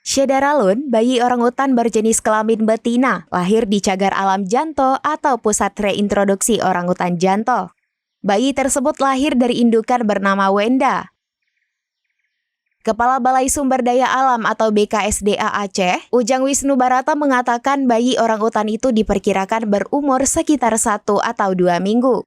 Syedaralun, bayi orangutan berjenis kelamin betina, lahir di Cagar Alam Janto atau Pusat Reintroduksi Orangutan Janto. Bayi tersebut lahir dari indukan bernama Wenda. Kepala Balai Sumber Daya Alam atau BKSDA Aceh, Ujang Wisnu Barata mengatakan bayi orangutan itu diperkirakan berumur sekitar 1 atau 2 minggu.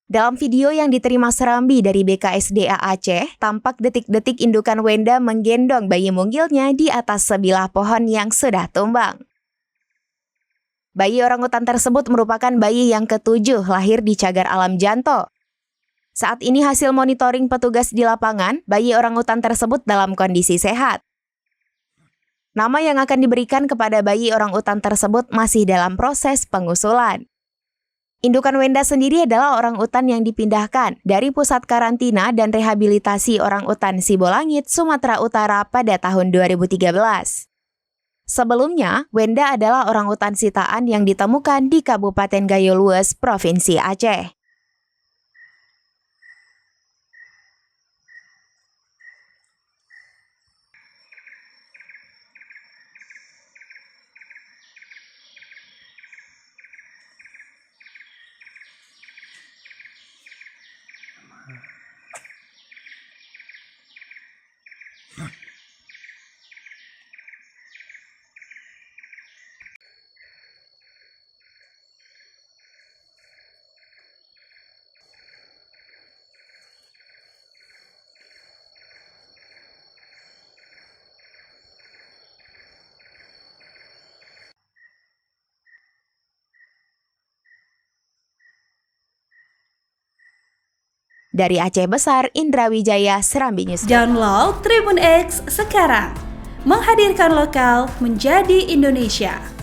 Dalam video yang diterima Serambi dari BKSDA Aceh, tampak detik-detik indukan Wenda menggendong bayi mungilnya di atas sebilah pohon yang sudah tumbang. Bayi orangutan tersebut merupakan bayi yang ke-7 lahir di Cagar Alam Janto. Saat ini hasil monitoring petugas di lapangan, bayi orangutan tersebut dalam kondisi sehat. Nama yang akan diberikan kepada bayi orangutan tersebut masih dalam proses pengusulan. Indukan Wenda sendiri adalah orangutan yang dipindahkan dari Pusat Karantina dan Rehabilitasi Orangutan Sibolangit, Sumatera Utara pada tahun 2013. Sebelumnya, Wenda adalah orangutan sitaan yang ditemukan di Kabupaten Gayo Lues, Provinsi Aceh. Dari Aceh Besar, Indra Wijaya, Serambi News. Download Tribun X sekarang, menghadirkan lokal menjadi Indonesia.